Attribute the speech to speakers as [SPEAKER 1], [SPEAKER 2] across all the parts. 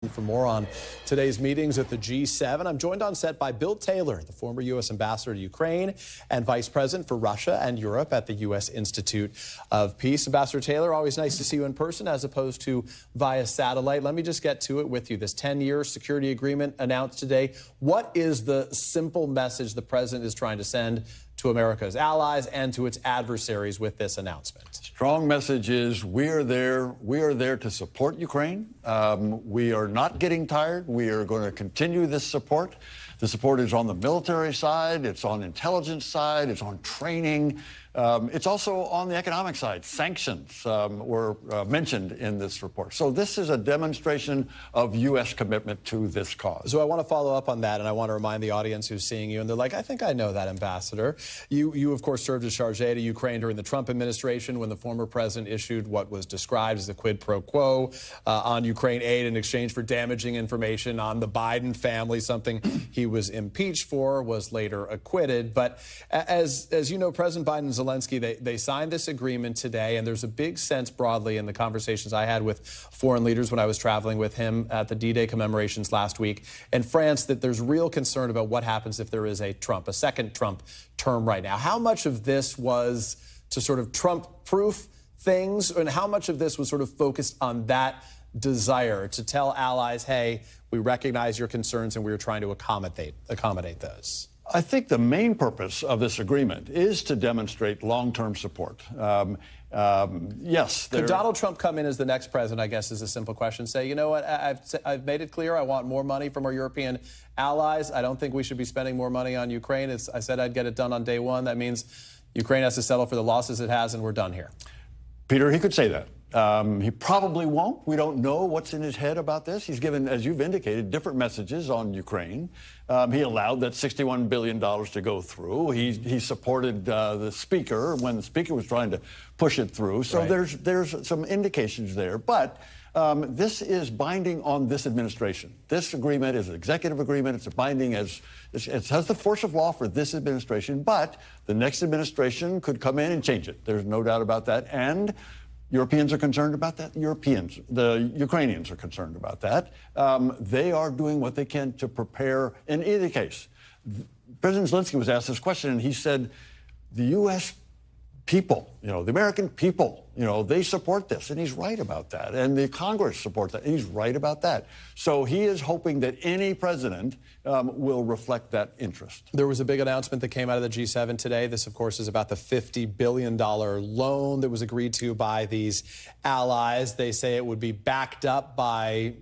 [SPEAKER 1] For more on today's meetings at the G7, I'm joined on set by Bill Taylor, the former U.S. ambassador to Ukraine and vice president for Russia and Europe at the U.S. Institute of Peace. Ambassador Taylor, always nice to see you in person as opposed to via satellite. Let me just get to it with you. This 10-year security agreement announced today. What is the simple message the president is trying to send to America's allies and to its adversaries with this announcement?
[SPEAKER 2] Strong message is we are there to support Ukraine. We are not getting tired. We are going to continue this support. The support is on the military side, it's on intelligence side, it's on training. It's also on the economic side. Sanctions were mentioned in this report. So this is a demonstration of U.S. commitment to this cause.
[SPEAKER 1] So I want to follow up on that, and I want to remind the audience who's seeing you, and they're like, I think I know that, Ambassador. You of course, served as chargé to Ukraine during the Trump administration when the former president issued what was described as a quid pro quo on Ukraine aid in exchange for damaging information on the Biden family, something he was impeached for, was later acquitted. But as you know, President Biden and Zelensky, they signed this agreement today, and there's a big sense broadly in the conversations I had with foreign leaders when I was traveling with him at the D-Day commemorations last week in France that there's real concern about what happens if there is a second Trump term right now. How much of this was to sort of Trump-proof things, and how much of this was sort of focused on that desire to tell allies, hey, we recognize your concerns and we're trying to accommodate those?
[SPEAKER 2] I think the main purpose of this agreement is to demonstrate long-term support. Yes.
[SPEAKER 1] Could Donald Trump come in as the next president, I guess, is a simple question. Say, you know what, I've made it clear I want more money from our European allies. I don't think we should be spending more money on Ukraine. I said I'd get it done on day one. That means Ukraine has to settle for the losses it has, and we're done here.
[SPEAKER 2] Peter, he could say that. He probably won't. We don't know what's in his head about this. He's given, as you've indicated, different messages on Ukraine. He allowed that $61 billion to go through. He supported the speaker when the speaker was trying to push it through. So right. There's some indications there. But this is binding on this administration. This agreement is an executive agreement. It's a binding it has the force of law for this administration. But the next administration could come in and change it. There's no doubt about that. And Europeans are concerned about that. The Ukrainians are concerned about that. They are doing what they can to prepare. In either case, President Zelensky was asked this question, and he said, the U.S. people, the American people, they support this. And he's right about that. And the Congress supports that. And he's right about that. So he is hoping that any president will reflect that interest.
[SPEAKER 1] There was a big announcement that came out of the G7 today. This, of course, is about the $50 billion loan that was agreed to by these allies. They say it would be backed up by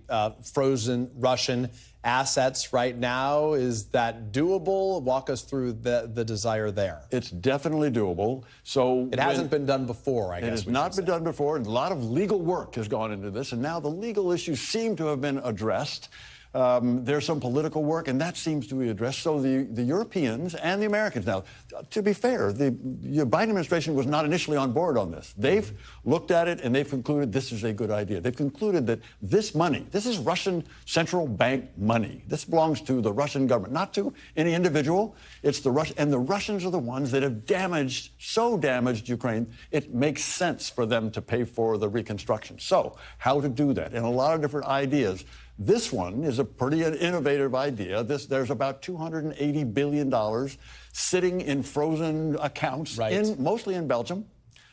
[SPEAKER 1] frozen Russian assets right now. Is that doable? Walk us through the desire there.
[SPEAKER 2] It's definitely doable. So
[SPEAKER 1] it hasn't been done before, I guess.
[SPEAKER 2] It has not been done before, and a lot of legal work has gone into this, and now the legal issues seem to have been addressed. There's some political work, and that seems to be addressed. So the Europeans and the Americans now, to be fair, the Biden administration was not initially on board on this. They've looked at it, and they've concluded this is a good idea. They've concluded that this money, this is Russian central bank money. This belongs to the Russian government, not to any individual. It's the Russian, and the Russians are the ones that have damaged Ukraine. It makes sense for them to pay for the reconstruction. So how to do that, and a lot of different ideas. This one is a pretty innovative idea. There's about $280 billion sitting in frozen accounts, mostly in Belgium,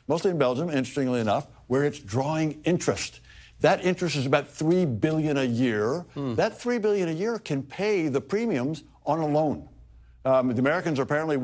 [SPEAKER 2] interestingly enough, where it's drawing interest. That interest is about $3 billion a year. That $3 billion a year can pay the premiums on a loan. We Americans are going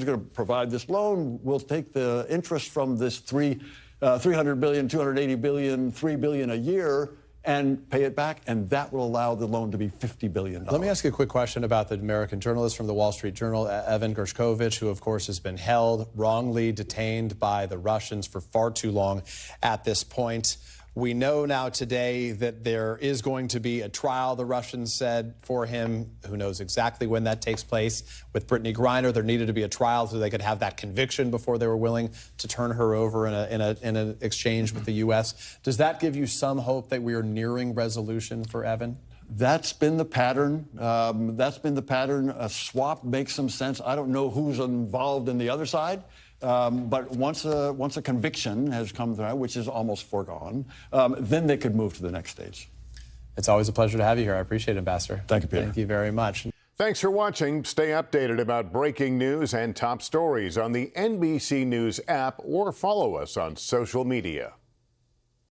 [SPEAKER 2] to provide this loan. We'll take the interest from this $300 billion, $280 billion, $3 billion a year, and pay it back, and that will allow the loan to be $50 billion.
[SPEAKER 1] Let me ask you a quick question about the American journalist from the Wall Street Journal, Evan Gershkovich, who, of course, has been held, wrongly detained by the Russians for far too long at this point. We know now today that there is going to be a trial, the Russians said, for him. Who knows exactly when that takes place. With Brittany Griner, there needed to be a trial so they could have that conviction before they were willing to turn her over in an exchange with the U.S. Does that give you some hope that we are nearing resolution for Evan?
[SPEAKER 2] That's been the pattern. A swap makes some sense. I don't know who's involved in the other side. But once a conviction has come through, which is almost foregone, then they could move to the next stage.
[SPEAKER 1] It's always a pleasure to have you here. I appreciate it, Ambassador.
[SPEAKER 2] Thank you, Peter.
[SPEAKER 1] Thank you very much.
[SPEAKER 3] Thanks for watching. Stay updated about breaking news and top stories on the NBC News app or follow us on social media.